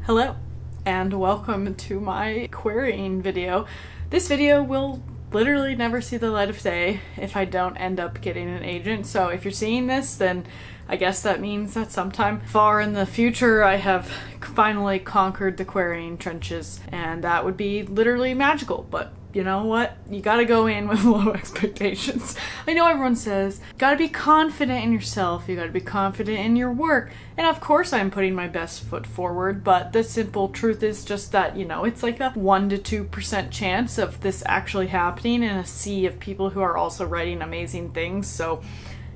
Hello, and welcome to my querying video. This video will literally never see the light of day if I don't end up getting an agent, so if you're seeing this, then I guess that means that sometime far in the future I have finally conquered the querying trenches, and that would be literally magical, but you know what? You gotta go in with low expectations. I know everyone says, you gotta be confident in yourself, you gotta be confident in your work, and of course I'm putting my best foot forward, but the simple truth is just that, it's like a 1 to 2% chance of this actually happening in a sea of people who are also writing amazing things, so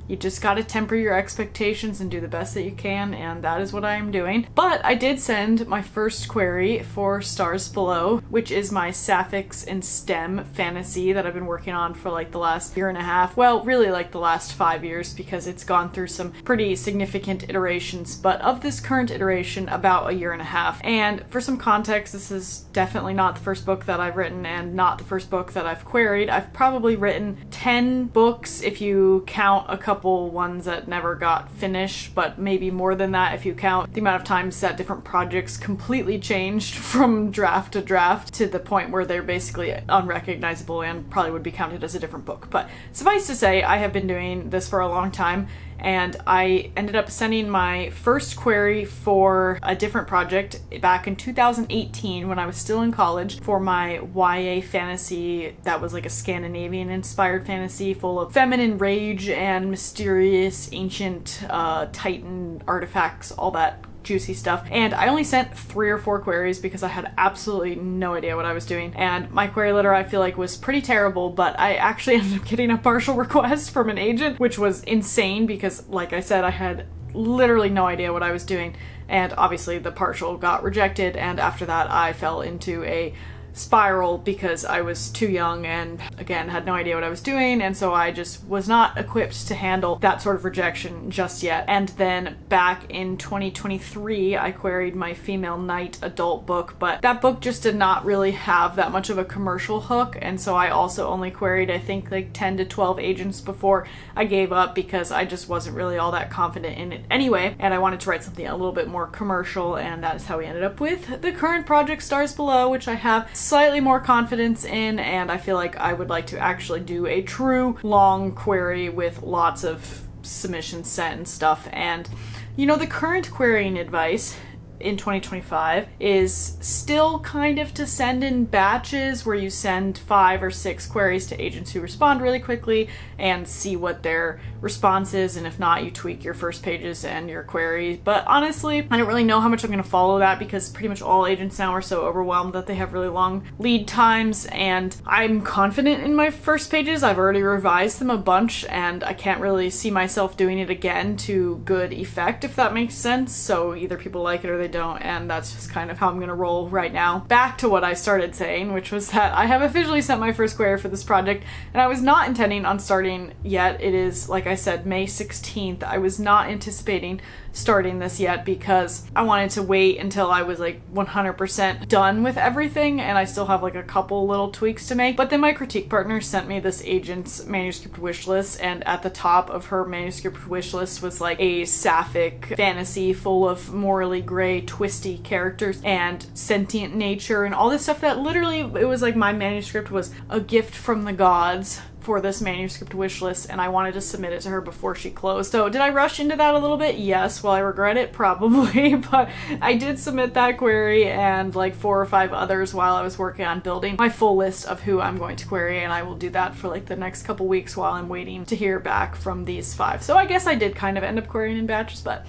you just gotta temper your expectations and do the best that you can, and that is what I am doing. But I did send my first query for Stars Below, which is my Sapphics and STEM fantasy that I've been working on for like the last year and a half. Well, really like the last 5 years because it's gone through some pretty significant iterations, but of this current iteration, about a year and a half. And for some context, this is definitely not the first book that I've written and not the first book that I've queried. I've probably written 10 books if you count a couple ones that never got finished, but maybe more than that if you count the amount of times that different projects completely changed from draft to draft to the point where they're basically unrecognizable and probably would be counted as a different book. But suffice to say, I have been doing this for a long time, and I ended up sending my first query for a different project back in 2018 when I was still in college for my YA fantasy that was like a Scandinavian-inspired fantasy full of feminine rage and mysterious ancient titan artifacts, all that juicy stuff. And I only sent 3 or 4 queries because I had absolutely no idea what I was doing. And my query letter, I feel like, was pretty terrible, but I actually ended up getting a partial request from an agent, which was insane because, like I said, I had literally no idea what I was doing. And obviously the partial got rejected, and after that I fell into a spiral because I was too young and again had no idea what I was doing, and so I just was not equipped to handle that sort of rejection just yet. And then back in 2023 I queried my female knight adult book, but that book just did not really have that much of a commercial hook, and so I also only queried I think like 10 to 12 agents before I gave up because I just wasn't really all that confident in it anyway, and I wanted to write something a little bit more commercial, and that is how we ended up with the current project Stars Below, which I have slightly more confidence in, and I feel like I would like to actually do a true long query with lots of submissions sent and stuff. And the current querying advice in 2025 is still kind of to send in batches where you send 5 or 6 queries to agents who respond really quickly and see what their response is, and if not, you tweak your first pages and your queries. But honestly, I don't really know how much I'm going to follow that because pretty much all agents now are so overwhelmed that they have really long lead times, and I'm confident in my first pages. I've already revised them a bunch and I can't really see myself doing it again to good effect, if that makes sense. So either people like it or they don't, and that's just kind of how I'm gonna roll right now. Back to what I started saying, which was that I have officially sent my first query for this project, and I was not intending on starting yet. It is, like I said, May 16th. I was not anticipating starting this yet because I wanted to wait until I was like 100% done with everything, and I still have like a couple little tweaks to make. But then my critique partner sent me this agent's manuscript wish list, and at the top of her manuscript wish list was like a sapphic fantasy full of morally gray twisty characters and sentient nature and all this stuff that literally, it was like my manuscript was a gift from the gods for this manuscript wish list, and I wanted to submit it to her before she closed. So did I rush into that a little bit? Yes. Will I regret it? Probably. But I did submit that query and like 4 or 5 others while I was working on building my full list of who I'm going to query, and I will do that for like the next couple weeks while I'm waiting to hear back from these 5. So I guess I did kind of end up querying in batches, but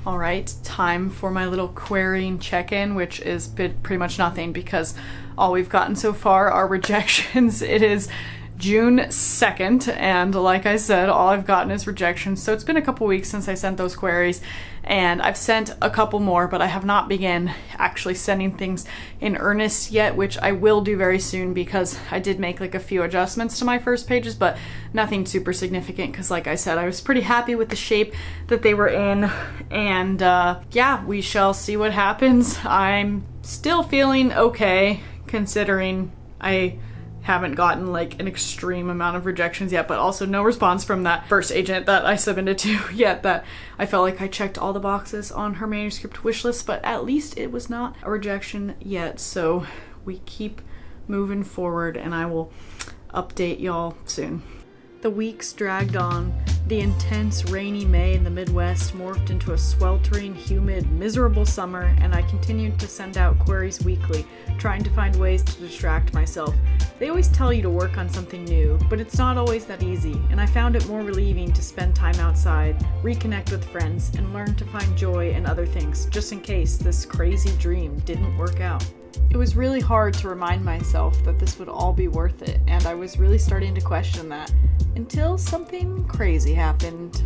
All right, time for my little querying check-in, which is pretty much nothing because all we've gotten so far are rejections. It is June 2nd, and like I said, all I've gotten is rejections. So it's been a couple weeks since I sent those queries, and I've sent a couple more, but I have not begun actually sending things in earnest yet, which I will do very soon because I did make like a few adjustments to my first pages, but nothing super significant because, like I said, I was pretty happy with the shape that they were in, and yeah, we shall see what happens. I'm still feeling okay considering I haven't gotten like an extreme amount of rejections yet, but also no response from that first agent that I submitted to yet, that I felt like I checked all the boxes on her manuscript wish list, but at least it was not a rejection yet. So we keep moving forward and I will update y'all soon. The weeks dragged on. The intense rainy May in the Midwest morphed into a sweltering, humid, miserable summer, and I continued to send out queries weekly, trying to find ways to distract myself. They always tell you to work on something new, but it's not always that easy, and I found it more relieving to spend time outside, reconnect with friends, and learn to find joy in other things, just in case this crazy dream didn't work out. It was really hard to remind myself that this would all be worth it, and I was really starting to question that, until something crazy happened.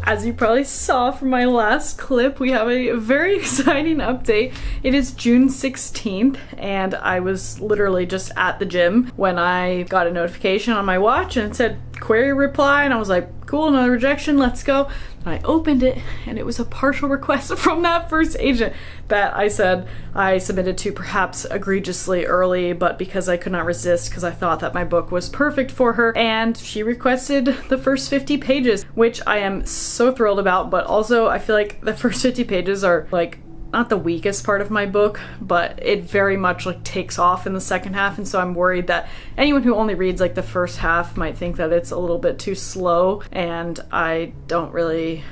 As you probably saw from my last clip, we have a very exciting update. It is June 16th, and I was literally just at the gym when I got a notification on my watch and it said query reply, and I was like, cool, another rejection, let's go. And I opened it, and it was a partial request from that first agent that I said I submitted to perhaps egregiously early, but because I could not resist, because I thought that my book was perfect for her, and she requested the first 50 pages, which I am so thrilled about, but also I feel like the first 50 pages are like not the weakest part of my book, but it very much like takes off in the second half, and so I'm worried that anyone who only reads like the first half might think that it's a little bit too slow, and I don't really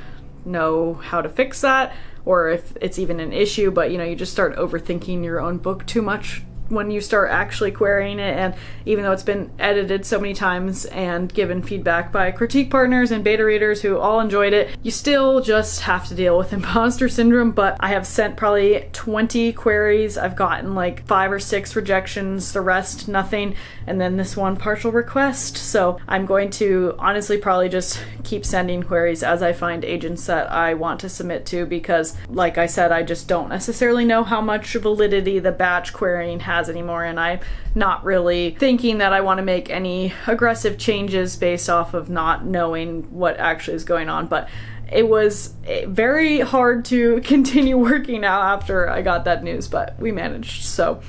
know how to fix that or if it's even an issue, but you know, you just start overthinking your own book too much when you start actually querying it, and even though it's been edited so many times and given feedback by critique partners and beta readers who all enjoyed it, you still just have to deal with imposter syndrome. But I have sent probably 20 queries, I've gotten like 5 or 6 rejections, the rest nothing, and then this one partial request. So I'm going to honestly probably just keep sending queries as I find agents that I want to submit to, because like I said, I just don't necessarily know how much validity the batch querying has anymore, and I'm not really thinking that I want to make any aggressive changes based off of not knowing what actually is going on. But it was very hard to continue working out after I got that news, but we managed. So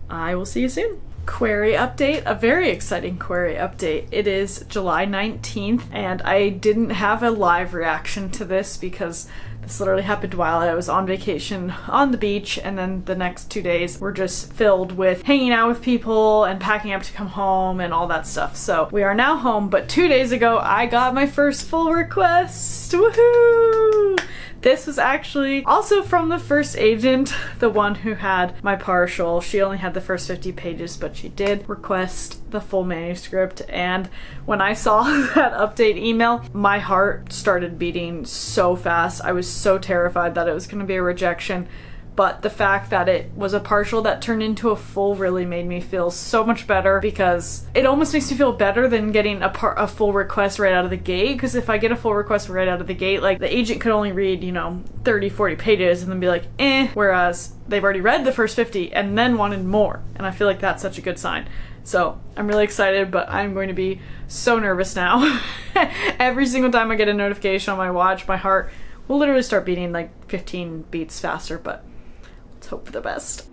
I will see you soon. Query update, a very exciting query update. It is July 19th, and I didn't have a live reaction to this because this literally happened while I was on vacation on the beach, and then the next 2 days were just filled with hanging out with people and packing up to come home and all that stuff. So we are now home, but 2 days ago I got my first full request. Woohoo! This was actually also from the first agent, the one who had my partial. She only had the first 50 pages, but she did request the full manuscript. And when I saw that update email, my heart started beating so fast. I was so terrified that it was going to be a rejection. But the fact that it was a partial that turned into a full really made me feel so much better, because it almost makes me feel better than getting a full request right out of the gate. Because if I get a full request right out of the gate, like the agent could only read, 30, 40 pages and then be like, whereas they've already read the first 50 and then wanted more. And I feel like that's such a good sign. So I'm really excited, but I'm going to be so nervous now. Every single time I get a notification on my watch, my heart will literally start beating like 15 beats faster, but let's hope for the best.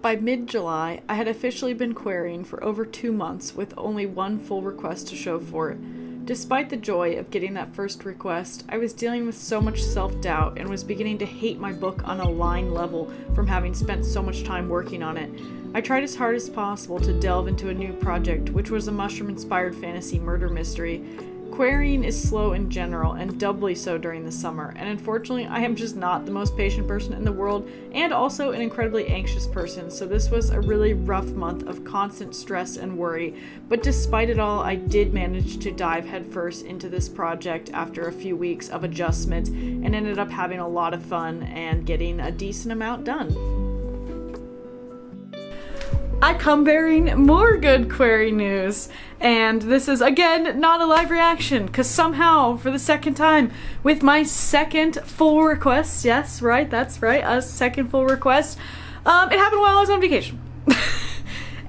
By mid-July, I had officially been querying for over 2 months with only one full request to show for it. Despite the joy of getting that first request, I was dealing with so much self-doubt and was beginning to hate my book on a line level from having spent so much time working on it. I tried as hard as possible to delve into a new project, which was a mushroom-inspired fantasy murder mystery. Querying is slow in general, and doubly so during the summer, and unfortunately I am just not the most patient person in the world, and also an incredibly anxious person, so this was a really rough month of constant stress and worry. But despite it all, I did manage to dive headfirst into this project after a few weeks of adjustment, and ended up having a lot of fun and getting a decent amount done. I come bearing more good query news, and this is again not a live reaction, because somehow for the second time with my second full request, yes, right, that's right, a second full request, it happened while I was on vacation.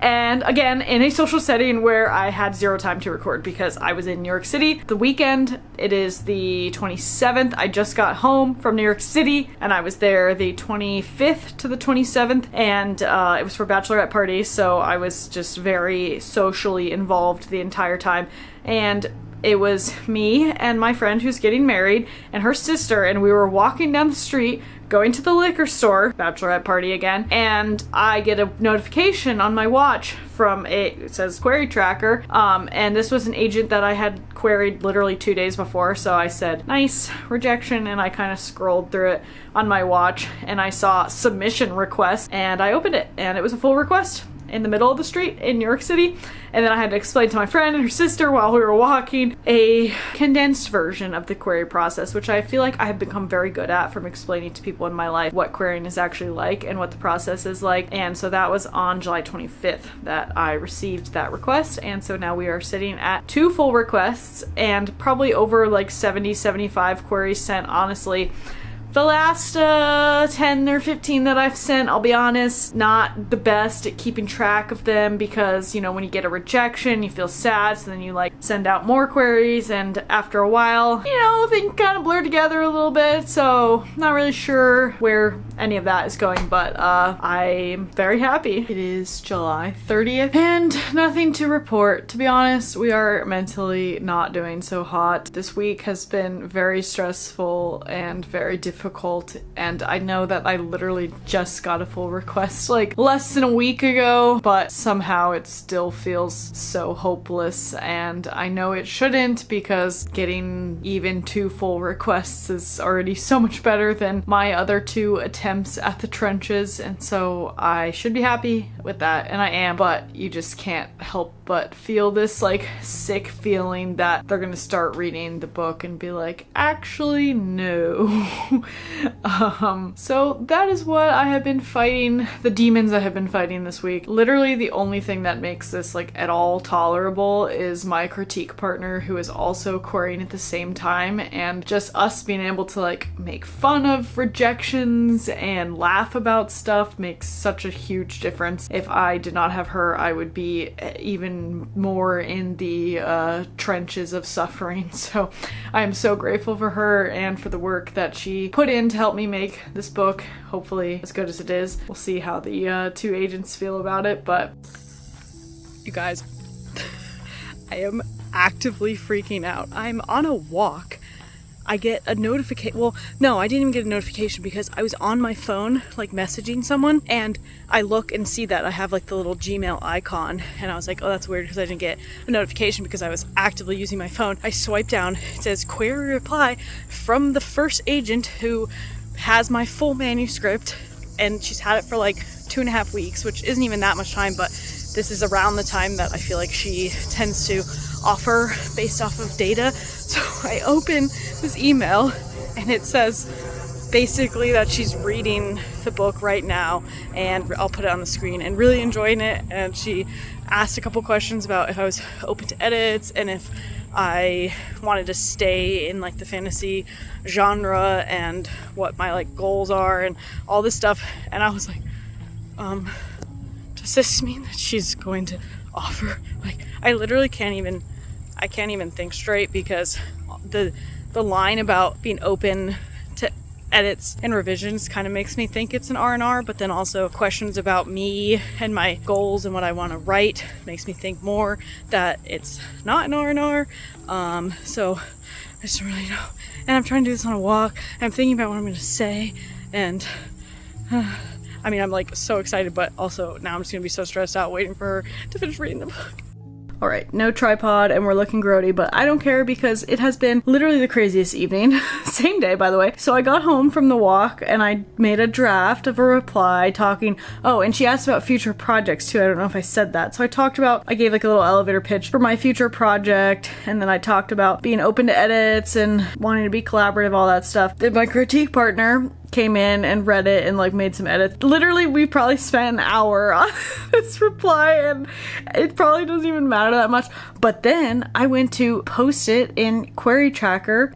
And again, in a social setting where I had zero time to record because I was in New York City the weekend. It is the 27th. I just got home from New York City and I was there the 25th to the 27th, and it was for a bachelorette party, so I was just very socially involved the entire time. And it was me and my friend who's getting married and her sister, and we were walking down the street going to the liquor store, bachelorette party again, and I get a notification on my watch from it says query tracker, and this was an agent that I had queried literally 2 days before, so I said, nice, rejection, and I kind of scrolled through it on my watch, and I saw submission request, and I opened it, and it was a full request in the middle of the street in New York City. And then I had to explain to my friend and her sister while we were walking a condensed version of the query process, which I feel like I have become very good at from explaining to people in my life what querying is actually like and what the process is like. And so that was on July 25th that I received that request, and so now we are sitting at 2 full requests and probably over like 70-75 queries sent. Honestly, the last 10 or 15 that I've sent, I'll be honest, not the best at keeping track of them, because, you know, when you get a rejection, you feel sad, so then you like send out more queries, and after a while, you know, things kind of blur together a little bit, so not really sure where any of that is going, but I'm very happy. It is July 30th, and nothing to report. To be honest, we are mentally not doing so hot. This week has been very stressful and very difficult, and I know that I literally just got a full request like less than a week ago, but somehow it still feels so hopeless, and I know it shouldn't, because getting even 2 full requests is already so much better than my other 2 attempts at the trenches, and so I should be happy with that, and I am, but you just can't help but feel this like sick feeling that they're gonna start reading the book and be like, actually no. So that is what I have been fighting, the demons I have been fighting this week. Literally the only thing that makes this like at all tolerable is my critique partner, who is also querying at the same time, and just us being able to like make fun of rejections and laugh about stuff makes such a huge difference. If I did not have her, I would be even more in the trenches of suffering. So I am so grateful for her and for the work that she put in to help me make this book, hopefully as good as it is. We'll see how the 2 agents feel about it, but you guys, I am actively freaking out. I'm on a walk. I get a notification. Well, no, I didn't even get a notification because I was on my phone, like messaging someone, and I look and see that I have like the little Gmail icon, and I was like, oh, that's weird, because I didn't get a notification because I was actively using my phone. I swipe down, it says query reply from the first agent who has my full manuscript, and she's had it for like 2.5 weeks, which isn't even that much time, but this is around the time that I feel like she tends to offer based off of data. So I open this email and it says basically that she's reading the book right now, and I'll put it on the screen, and really enjoying it. And she asked a couple questions about if I was open to edits and if I wanted to stay in like the fantasy genre and what my like goals are and all this stuff. And I was like, does this mean that she's going to offer? Like, I literally can't even think straight, because the line about being open to edits and revisions kind of makes me think it's an R&R, but then also questions about me and my goals and what I want to write makes me think more that it's not an R&R. So I just don't really know. And I'm trying to do this on a walk, and I'm thinking about what I'm going to say, and I mean, I'm like so excited, but also now I'm just gonna be so stressed out waiting for her to finish reading the book. All right, no tripod, and we're looking grody, but I don't care because it has been literally the craziest evening. Same day, by the way. So I got home from the walk and I made a draft of a reply talking, oh, and she asked about future projects too. I don't know if I said that. So I gave like a little elevator pitch for my future project, and then I talked about being open to edits and wanting to be collaborative, all that stuff. Then my critique partner came in and read it and like made some edits. Literally, we probably spent an hour on this reply, and it probably doesn't even matter that much. But then I went to post it in Query Tracker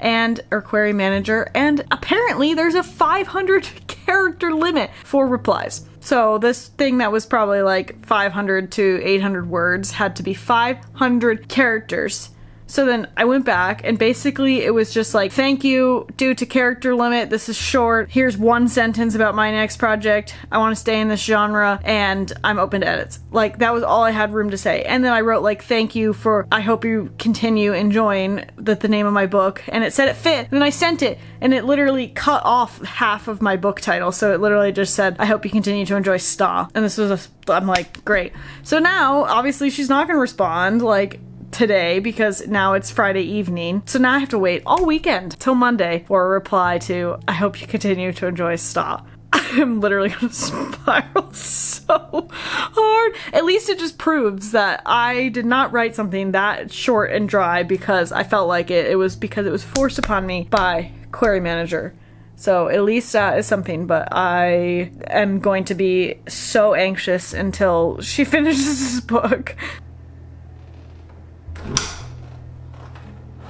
or Query Manager, and apparently there's a 500 character limit for replies. So this thing that was probably like 500 to 800 words had to be 500 characters. So then I went back and basically it was just like, thank you, due to character limit, this is short. Here's one sentence about my next project. I want to stay in this genre and I'm open to edits. Like that was all I had room to say. And then I wrote like, thank you for, I hope you continue enjoying the name of my book. And it said it fit. And then I sent it and it literally cut off half of my book title. So it literally just said, I hope you continue to enjoy Sta. And this was I'm like, great. So now obviously she's not going to respond like today because now it's Friday evening. So now I have to wait all weekend till Monday for a reply to, I hope you continue to enjoy Sta. I'm literally gonna spiral so hard. At least it just proves that I did not write something that short and dry because I felt like it. It was because it was forced upon me by Query Manager. So at least that is something, but I am going to be so anxious until she finishes this book.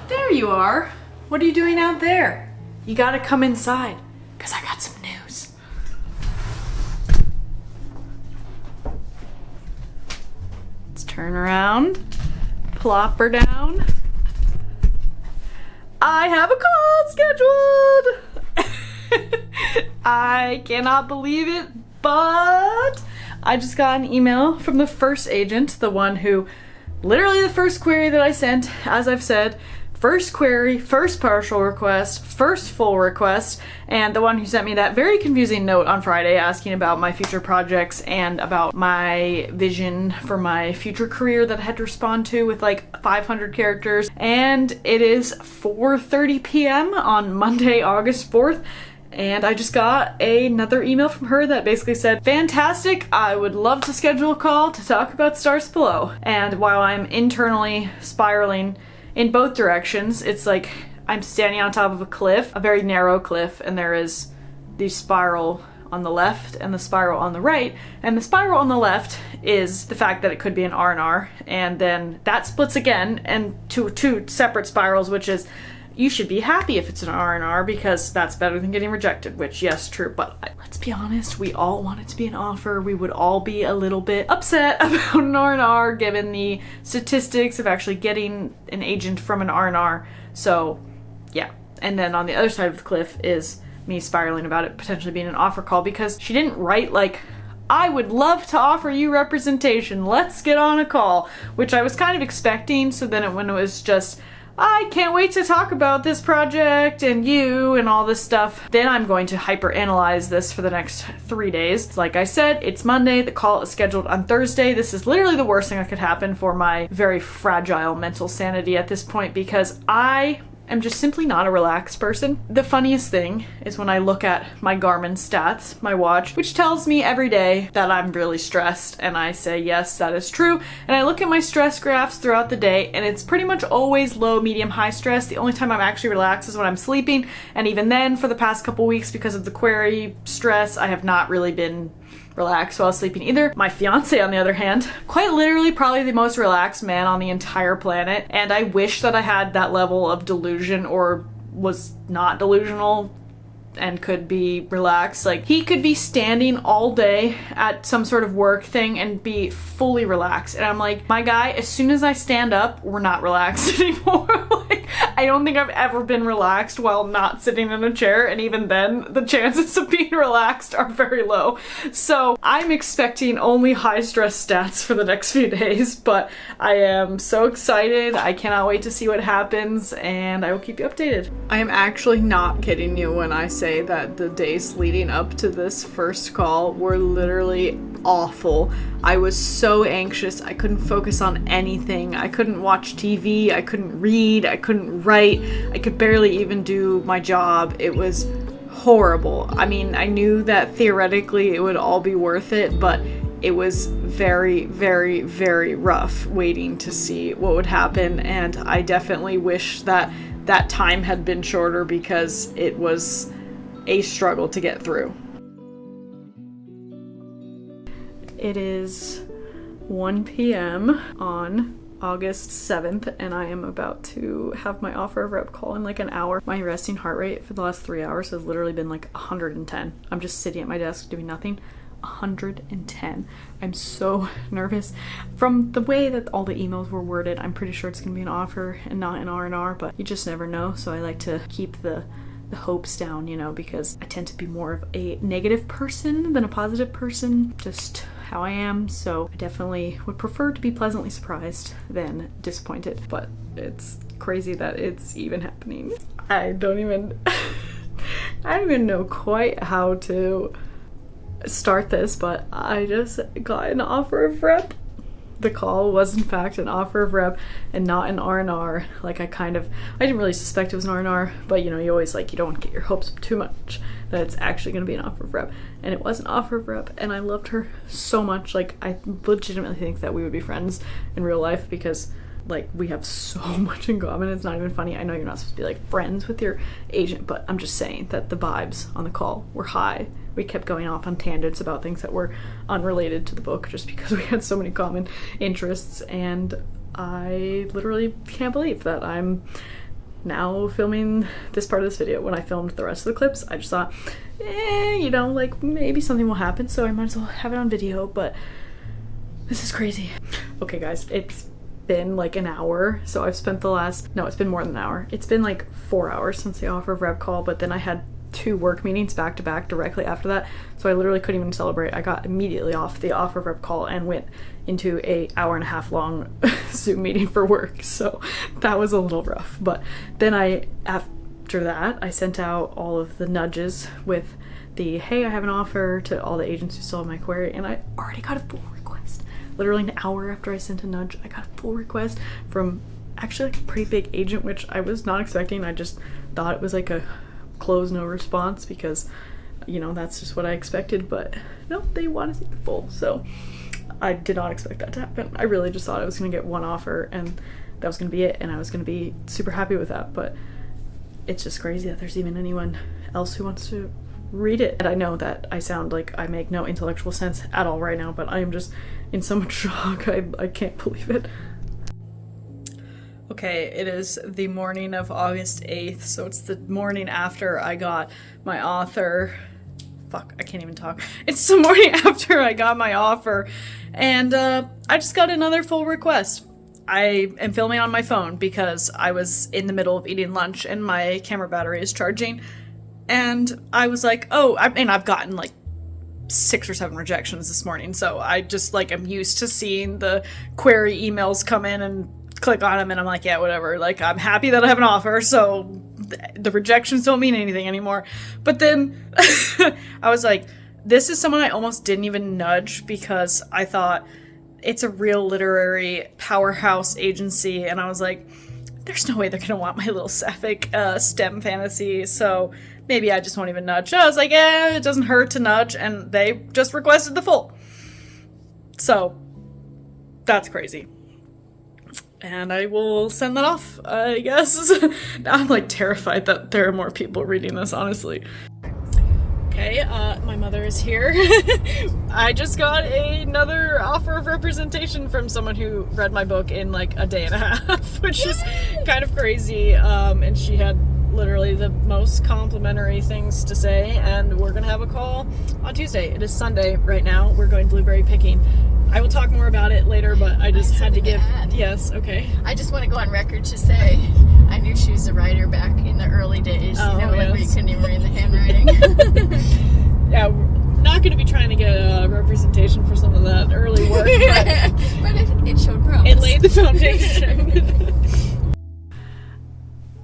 There you are. What are you doing out there? You gotta come inside, because I got some news. Let's turn around, plop her down. I have a call scheduled! I cannot believe it, but I just got an email from the first agent, the one who, literally the first query that I sent, as I've said, first query, first partial request, first full request, and the one who sent me that very confusing note on Friday asking about my future projects and about my vision for my future career that I had to respond to with like 500 characters. And it is 4:30 p.m. on Monday, August 4th. And I just got another email from her that basically said, fantastic, I would love to schedule a call to talk about Stars Below. And while I'm internally spiraling in both directions, it's like I'm standing on top of a cliff, a very narrow cliff, and there is the spiral on the left and the spiral on the right. And the spiral on the left is the fact that it could be an R&R, and then that splits again and two separate spirals, which is, you should be happy if it's an R&R because that's better than getting rejected, which yes, true, but let's be honest, we all want it to be an offer. We would all be a little bit upset about an R&R given the statistics of actually getting an agent from an R&R. So yeah, and then on the other side of the cliff is me spiraling about it potentially being an offer call because she didn't write like, I would love to offer you representation, let's get on a call, which I was kind of expecting. So then when it was just, I can't wait to talk about this project and you and all this stuff, then I'm going to hyper analyze this for the next 3 days. Like I said, it's Monday, the call is scheduled on Thursday. This is literally the worst thing that could happen for my very fragile mental sanity at this point because I am just simply not a relaxed person. The funniest thing is when I look at my Garmin stats, my watch, which tells me every day that I'm really stressed, and I say, yes, that is true. And I look at my stress graphs throughout the day, and it's pretty much always low, medium, high stress. The only time I'm actually relaxed is when I'm sleeping, and even then, for the past couple weeks, because of the query stress, I have not really been relaxed while sleeping either. My fiance, on the other hand, quite literally probably the most relaxed man on the entire planet, and I wish that I had that level of delusion or was not delusional and could be relaxed. Like, he could be standing all day at some sort of work thing and be fully relaxed, and I'm like, my guy, as soon as I stand up, we're not relaxed anymore. Like, I don't think I've ever been relaxed while not sitting in a chair, and even then the chances of being relaxed are very low. So I'm expecting only high stress stats for the next few days, but I am so excited. I cannot wait to see what happens, and I will keep you updated. I am actually not kidding you when I say that the days leading up to this first call were literally awful. I was so anxious. I couldn't focus on anything. I couldn't watch TV. I couldn't read. I couldn't write. I could barely even do my job. It was horrible. I mean, I knew that theoretically it would all be worth it, but it was very, very, very rough waiting to see what would happen, and I definitely wish that that time had been shorter because it was a struggle to get through. It is 1 p.m. on August 7th, and I am about to have my offer of rep call in like an hour. My resting heart rate for the last 3 hours has literally been like 110. I'm just sitting at my desk doing nothing. 110. I'm so nervous. From the way that all the emails were worded, I'm pretty sure it's gonna be an offer and not an R&R, but you just never know, so I like to keep the hopes down, you know, because I tend to be more of a negative person than a positive person, just how I am, so I definitely would prefer to be pleasantly surprised than disappointed, but it's crazy that it's even happening. I don't even know quite how to start this, but I just got an offer of rep. The call was in fact an offer of rep and not an R&R. Like I didn't really suspect it was an R&R, but you know, you always you don't want to get your hopes up too much that it's actually going to be an offer of rep. And it was an offer of rep, and I loved her so much. Like I legitimately think that we would be friends in real life because we have so much in common. It's not even funny. I know you're not supposed to be friends with your agent, but I'm just saying that the vibes on the call were high. We kept going off on tangents about things that were unrelated to the book just because we had so many common interests, and I literally can't believe that I'm now filming this part of this video. When I filmed the rest of the clips, I just thought, you know, maybe something will happen, so I might as well have it on video, but this is crazy. Okay guys, it's been an hour, so I've spent it's been more than an hour. It's been 4 hours since the offer of rep call, but then I had 2 work meetings back to back directly after that, so I literally couldn't even celebrate. I got immediately off the offer of rep call and went into a hour-and-a-half long Zoom meeting for work, so that was a little rough. But then after that, I sent out all of the nudges with the hey, I have an offer to all the agents who still have my query, and I already got a full request. Literally an hour after I sent a nudge, I got a full request from actually a pretty big agent, which I was not expecting. I just thought it was a close no response because, you know, that's just what I expected, but no, they want to see the full, so I did not expect that to happen. I really just thought I was going to get one offer and that was going to be it, and I was going to be super happy with that, but it's just crazy that there's even anyone else who wants to read it. And I know that I sound like I make no intellectual sense at all right now, but I am just in so much shock. I can't believe it. Okay, it is the morning of August 8th, so it's the morning after I got my offer. Fuck, I can't even talk. It's the morning after I got my offer, and I just got another full request. I am filming on my phone because I was in the middle of eating lunch and my camera battery is charging, and I was like, oh, I've gotten 6 or 7 rejections this morning, so I just I'm used to seeing the query emails come in and click on them, and I'm like, yeah, whatever, I'm happy that I have an offer, so the rejections don't mean anything anymore. But then I was like, this is someone I almost didn't even nudge because I thought it's a real literary powerhouse agency, and I was like, there's no way they're gonna want my little sapphic STEM fantasy, so maybe I just won't even nudge. I was like, yeah, it doesn't hurt to nudge, and they just requested the full. So that's crazy. And I will send that off, I guess. Now I'm terrified that there are more people reading this, honestly. Okay, my mother is here. I just got another offer of representation from someone who read my book in a day and a half, which is kind of crazy. And she had literally the most complimentary things to say, and we're gonna have a call on Tuesday. It is Sunday right now. We're going blueberry picking. I will talk more about it later, but I just had to give... Yes, okay. I just want to go on record to say I knew she was a writer back in the early days, where you couldn't even read the handwriting. Yeah, we're not going to be trying to get a representation for some of that early work, but it showed promise. It laid the foundation.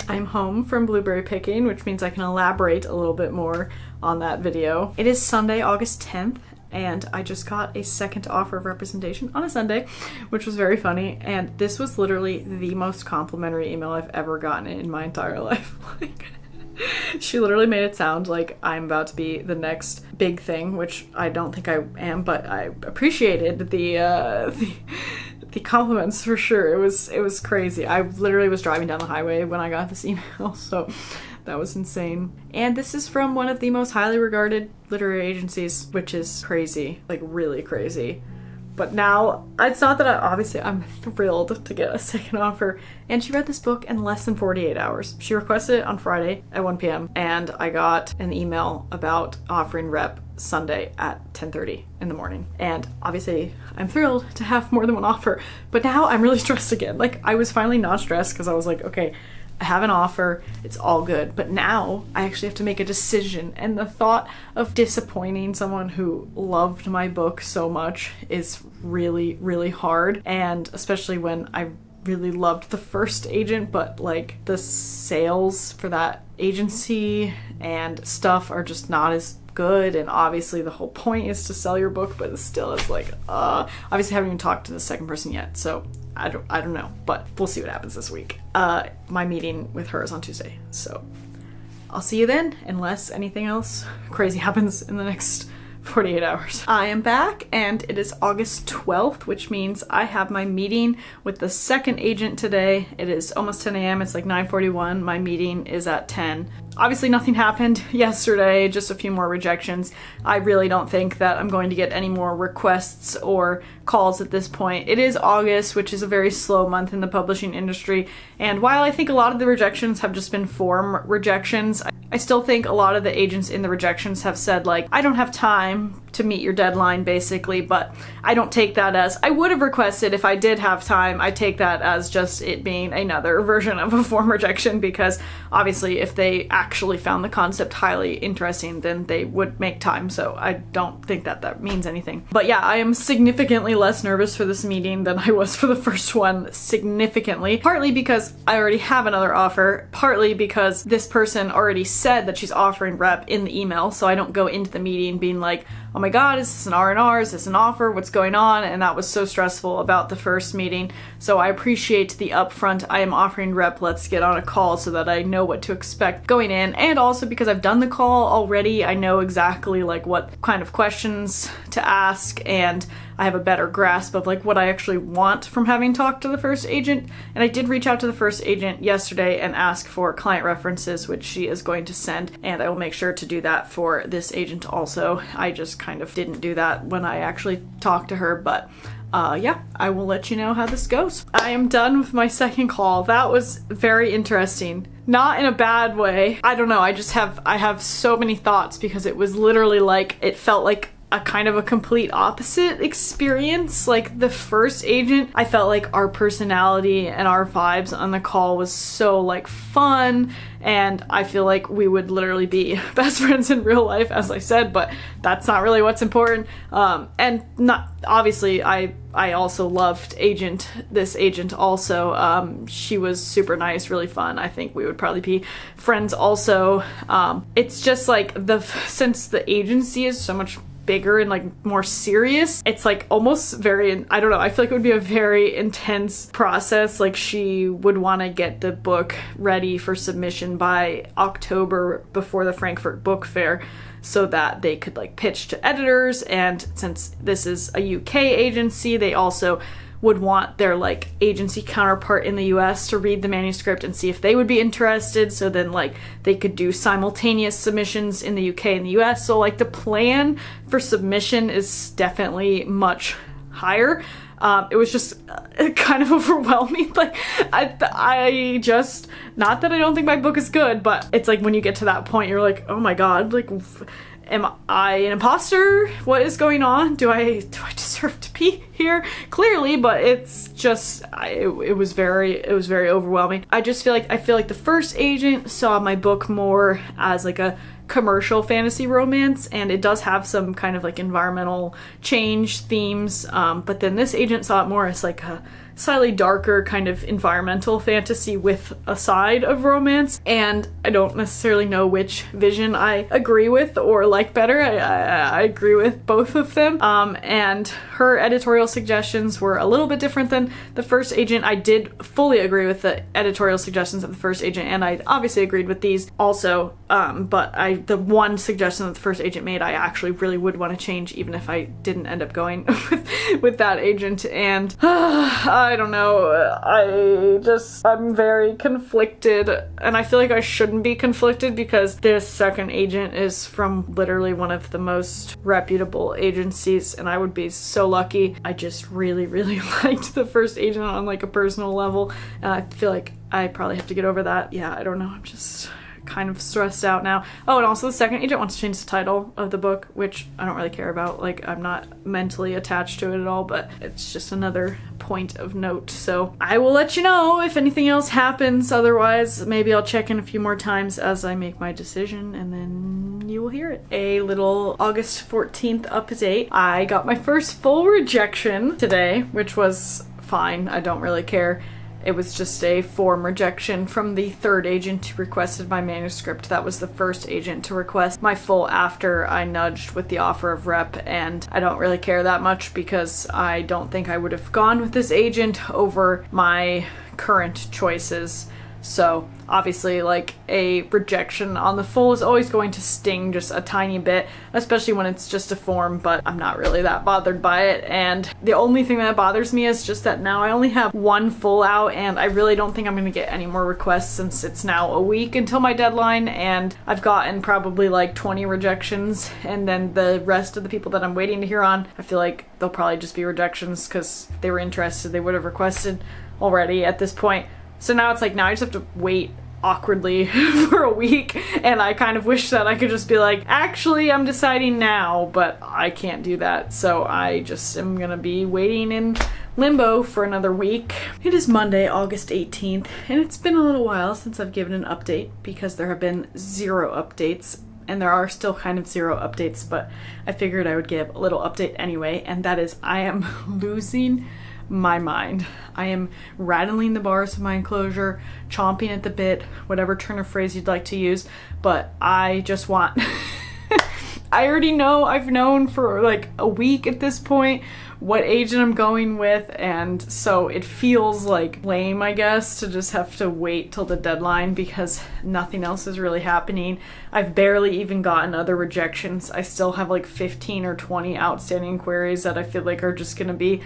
I'm home from blueberry picking, which means I can elaborate a little bit more on that video. It is Sunday, August 10th. And I just got a second offer of representation on a Sunday, which was very funny. And this was literally the most complimentary email I've ever gotten in my entire life. She literally made it sound like I'm about to be the next big thing, which I don't think I am, but I appreciated the compliments for sure. It was crazy. I literally was driving down the highway when I got this email, so that was insane. And this is from one of the most highly regarded literary agencies, which is crazy, really crazy. But now, it's not that obviously I'm thrilled to get a second offer. And she read this book in less than 48 hours. She requested it on Friday at 1 p.m. and I got an email about offering rep Sunday at 10:30 in the morning. And obviously I'm thrilled to have more than one offer, but now I'm really stressed again. Like, I was finally not stressed because I was like, okay, I have an offer, it's all good. But now I actually have to make a decision, and the thought of disappointing someone who loved my book so much is really, really hard. And especially when I really loved the first agent, but like the sales for that agency and stuff are just not as good, and obviously the whole point is to sell your book, but still it's like obviously I haven't even talked to the second person yet, so I don't know, but we'll see what happens this week. My meeting with her is on Tuesday, so I'll see you then, unless anything else crazy happens in the next 48 hours. I am back, and it is August 12th, which means I have my meeting with the second agent today. It is almost 10 a.m. It's like 9:41. My meeting is at 10. Obviously nothing happened yesterday, just a few more rejections. I really don't think that I'm going to get any more requests or calls at this point. It is August, which is a very slow month in the publishing industry, and while I think a lot of the rejections have just been form rejections, I still think a lot of the agents in the rejections have said, like, I don't have time to meet your deadline, basically, but I don't take that as, I would have requested if I did have time. I take that as just it being another version of a form rejection, because obviously if they actually found the concept highly interesting, then they would make time, so I don't think that that means anything. But yeah, I am significantly less nervous for this meeting than I was for the first one, significantly. Partly because I already have another offer, partly because this person already said that she's offering rep in the email, so I don't go into the meeting being like, oh my god, is this an R&R? Is this an offer? What's going on? And that was so stressful about the first meeting. So I appreciate the upfront, I am offering rep, let's get on a call, so that I know what to expect going in. And also because I've done the call already, I know exactly like what kind of questions to ask, and I have a better grasp of like what I actually want from having talked to the first agent. And I did reach out to the first agent yesterday and ask for client references, which she is going to send, and I will make sure to do that for this agent also. I just kind of didn't do that when I actually talked to her, but yeah, I will let you know how this goes. I am done with my second call. That was very interesting. Not in a bad way. I don't know, I have so many thoughts, because it was literally like, it felt like a kind of a complete opposite experience. Like the first agent, I felt like our personality and our vibes on the call was so like fun, and I feel like we would literally be best friends in real life, as I said, but that's not really what's important. And not obviously I also loved this agent also. She was super nice, really fun. I think we would probably be friends also. It's just like since the agency is so much bigger and like more serious, it's like almost very, I don't know, I feel like it would be a very intense process. Like she would want to get the book ready for submission by October before the Frankfurt Book Fair, so that they could like pitch to editors. And since this is a UK agency, they also would want their like agency counterpart in the US to read the manuscript and see if they would be interested, so then like they could do simultaneous submissions in the UK and the US. So like the plan for submission is definitely much higher. It was just kind of overwhelming. Like I just, not that I don't think my book is good, but it's like when you get to that point, you're like, oh my god, like, am I an imposter? What is going on? Do I deserve to be here? Clearly, but it's just, it was very overwhelming. I feel like the first agent saw my book more as like a commercial fantasy romance, and it does have some kind of like environmental change themes, but then this agent saw it more as like a slightly darker kind of environmental fantasy with a side of romance, and I don't necessarily know which vision I agree with or like better. I agree with both of them, and her editorial suggestions were a little bit different than the first agent. I did fully agree with the editorial suggestions of the first agent, and I obviously agreed with these also, but the one suggestion that the first agent made, I actually really would want to change, even if I didn't end up going with that agent. And I don't know. I'm very conflicted, and I feel like I shouldn't be conflicted because this second agent is from literally one of the most reputable agencies, and I would be so lucky. I just really, really liked the first agent on like a personal level, and I feel like I probably have to get over that. Yeah, I don't know. I'm just kind of stressed out now. Oh, and also the second agent wants to change the title of the book, which I don't really care about. Like, I'm not mentally attached to it at all, but it's just another point of note. So I will let you know if anything else happens. Otherwise, maybe I'll check in a few more times as I make my decision, and then you will hear it. A little August 14th update. I got my first full rejection today, which was fine. I don't really care. It was just a form rejection from the third agent who requested my manuscript. That was the first agent to request my full after I nudged with the offer of rep, and I don't really care that much because I don't think I would have gone with this agent over my current choices. So obviously, like, a rejection on the full is always going to sting just a tiny bit, especially when it's just a form, but I'm not really that bothered by it. And the only thing that bothers me is just that now I only have one full out, and I really don't think I'm gonna get any more requests since it's now a week until my deadline, and I've gotten probably like 20 rejections, and then the rest of the people that I'm waiting to hear on, I feel like they'll probably just be rejections because if they were interested, they would have requested already at this point. So now it's like, now I just have to wait awkwardly for a week, and I kind of wish that I could just be like, actually, I'm deciding now, but I can't do that. So I just am gonna be waiting in limbo for another week. It is Monday, August 18th, and it's been a little while since I've given an update because there have been 0 updates. And there are still kind of 0 updates, but I figured I would give a little update anyway, and that is I am losing my mind. I am rattling the bars of my enclosure, chomping at the bit, whatever turn of phrase you'd like to use, but I just want... I already know, I've known for like a week at this point what agent I'm going with, and so it feels like lame, I guess, to just have to wait till the deadline because nothing else is really happening. I've barely even gotten other rejections. I still have like 15 or 20 outstanding queries that I feel like are just gonna be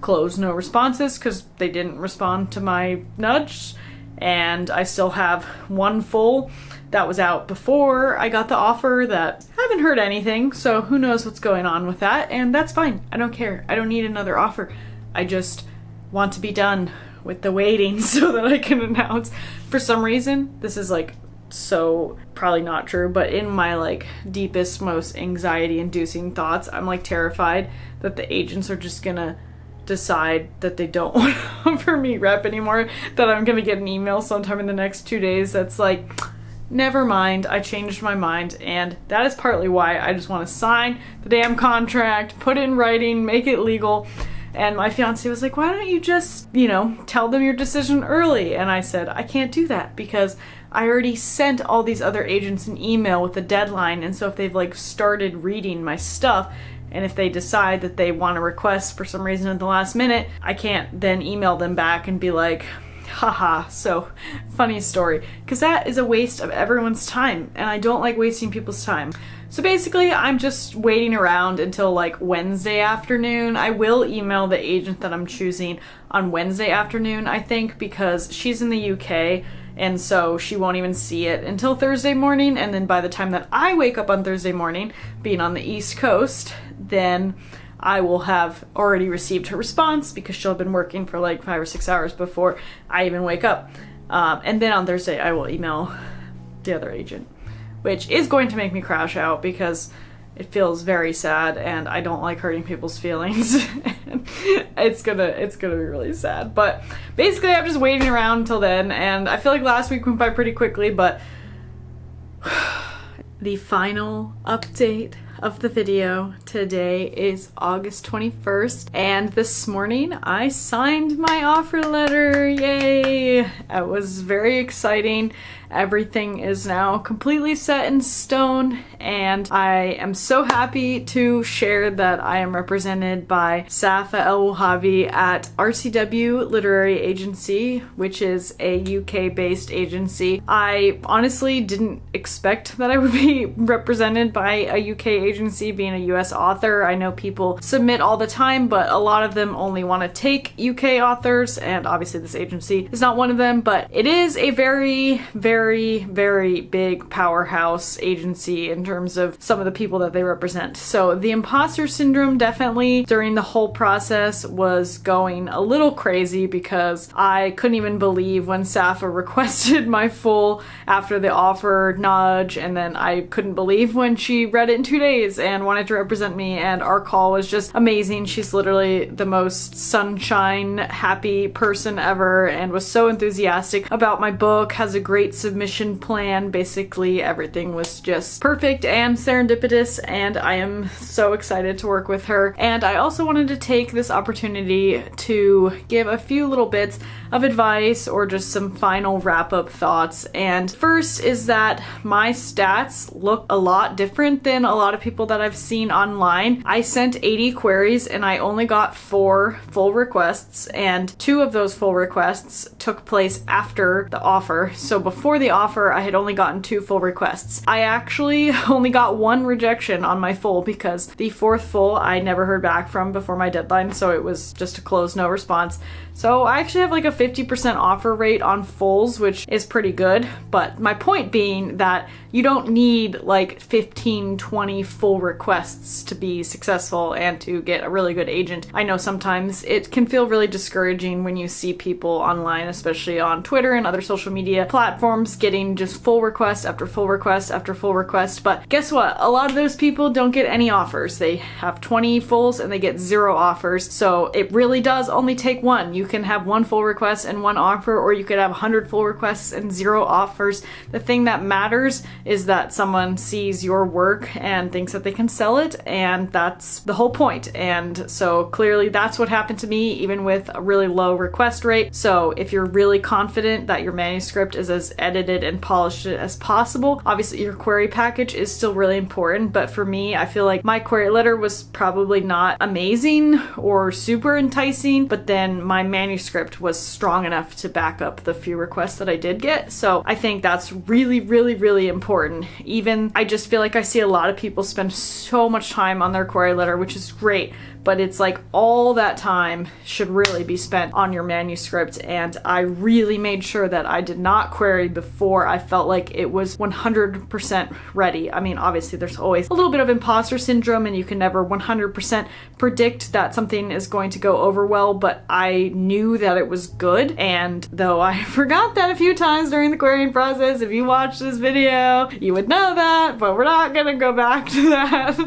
closed, no responses, because they didn't respond to my nudge, and I still have one full that was out before I got the offer that I haven't heard anything, so who knows what's going on with that, and that's fine. I don't care. I don't need another offer. I just want to be done with the waiting so that I can announce. For some reason, this is like so probably not true, but in my like deepest, most anxiety-inducing thoughts, I'm like terrified that the agents are just gonna decide that they don't want to offer me rep anymore, that I'm gonna get an email sometime in the next 2 days that's like, never mind, I changed my mind. And that is partly why I just want to sign the damn contract, put it in writing, make it legal. And my fiance was like, why don't you just, you know, tell them your decision early? And I said, I can't do that because I already sent all these other agents an email with a deadline, and so if they've like started reading my stuff, and if they decide that they want to request for some reason at the last minute, I can't then email them back and be like, haha, so funny story. Because that is a waste of everyone's time, and I don't like wasting people's time. So basically, I'm just waiting around until like Wednesday afternoon. I will email the agent that I'm choosing on Wednesday afternoon, I think, because she's in the UK, and so she won't even see it until Thursday morning, and then by the time that I wake up on Thursday morning, being on the East Coast, then I will have already received her response because she'll have been working for like 5 or 6 hours before I even wake up. And then on Thursday, I will email the other agent, which is going to make me crash out because it feels very sad and I don't like hurting people's feelings. It's gonna be really sad. But basically, I'm just waiting around until then, and I feel like last week went by pretty quickly, but the final update of the video today is August 21st, and this morning I signed my offer letter. Yay! It was very exciting. Everything is now completely set in stone, and I am so happy to share that I am represented by Safa El-Wahhabi at RCW Literary Agency, which is a UK-based agency. I honestly didn't expect that I would be represented by a UK agency being a US author. I know people submit all the time, but a lot of them only want to take UK authors, and obviously this agency is not one of them, but it is a very, very, very big powerhouse agency in terms of some of the people that they represent. So the imposter syndrome definitely during the whole process was going a little crazy, because I couldn't even believe when Safa requested my full after the offer nudge, and then I couldn't believe when she read it in 2 days and wanted to represent me, and our call was just amazing. She's literally the most sunshine, happy person ever, and was so enthusiastic about my book, has a great submission plan. Basically everything was just perfect and serendipitous, and I am so excited to work with her. And I also wanted to take this opportunity to give a few little bits of advice or just some final wrap-up thoughts. And first is that my stats look a lot different than a lot of people that I've seen online. I sent 80 queries and I only got 4 full requests, and 2 of those full requests took place after the offer. So before the offer, I had only gotten 2 full requests. I actually only got 1 rejection on my full, because the 4th full I never heard back from before my deadline, so it was just a closed no response. So I actually have like a 50% offer rate on fulls, which is pretty good. But my point being that you don't need like 15, 20 full requests to be successful and to get a really good agent. I know sometimes it can feel really discouraging when you see people online, especially on Twitter and other social media platforms, getting just full request after full request after full request. But guess what? A lot of those people don't get any offers. They have 20 fulls and they get 0 offers. So it really does only take one. You can have 1 full request and 1 offer, or you could have 100 full requests and 0 offers. The thing that matters is that someone sees your work and thinks that they can sell it, and that's the whole point. And so clearly that's what happened to me, even with a really low request rate. So if you're really confident that your manuscript is as edited and polished as possible, obviously your query package is still really important. But for me, I feel like my query letter was probably not amazing or super enticing, but then my manuscript was strong enough to back up the few requests that I did get. So I think that's really, really, really important. Even I just feel like I see a lot of people spend so much time on their query letter, which is great, but it's like all that time should really be spent on your manuscript. And I really made sure that I did not query before I felt like it was 100% ready. I mean, obviously there's always a little bit of imposter syndrome and you can never 100% predict that something is going to go over well, but I knew that it was good. And though I forgot that a few times during the querying process, if you watch this video, you would know that, but we're not gonna go back to that.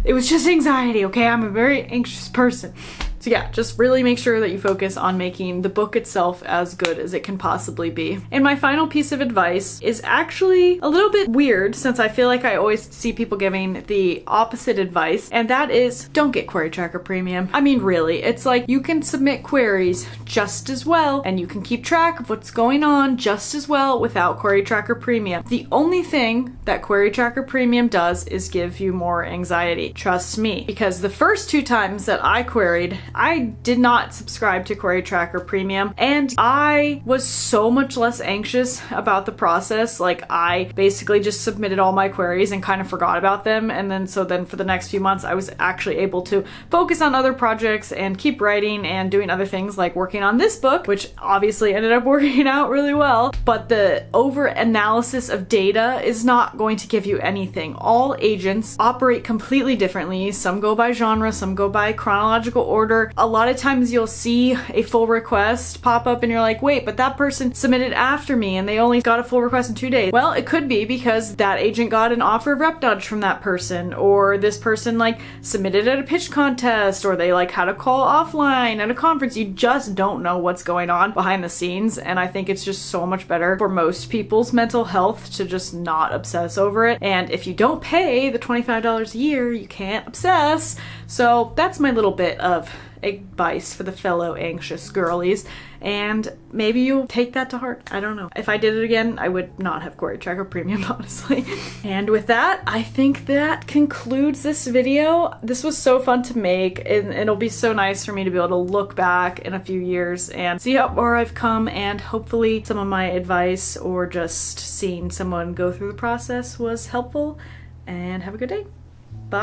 It was just anxiety, okay? I'm a very anxious person. So yeah, just really make sure that you focus on making the book itself as good as it can possibly be. And my final piece of advice is actually a little bit weird, since I feel like I always see people giving the opposite advice, and that is don't get Query Tracker Premium. I mean, really, it's like you can submit queries just as well, and you can keep track of what's going on just as well without Query Tracker Premium. The only thing that Query Tracker Premium does is give you more anxiety. Trust me, because the first 2 times that I queried, I did not subscribe to Query Tracker Premium, and I was so much less anxious about the process. Like, I basically just submitted all my queries and kind of forgot about them, and then for the next few months I was actually able to focus on other projects and keep writing and doing other things like working on this book, which obviously ended up working out really well. But the over-analysis of data is not going to give you anything. All agents operate completely differently. Some go by genre, some go by chronological order. A lot of times you'll see a full request pop up and you're like, wait, but that person submitted after me and they only got a full request in 2 days. Well, it could be because that agent got an offer of rep nudge from that person, or this person like submitted at a pitch contest, or they like had a call offline at a conference. You just don't know what's going on behind the scenes, and I think it's just so much better for most people's mental health to just not obsess over it. And if you don't pay the $25 a year, you can't obsess. So that's my little bit of advice for the fellow anxious girlies, and maybe you'll take that to heart. I don't know. If I did it again, I would not have Query Tracker Premium, honestly. And with that, I think that concludes this video. This was so fun to make, and it'll be so nice for me to be able to look back in a few years and see how far I've come, and hopefully some of my advice or just seeing someone go through the process was helpful. And have a good day. Bye.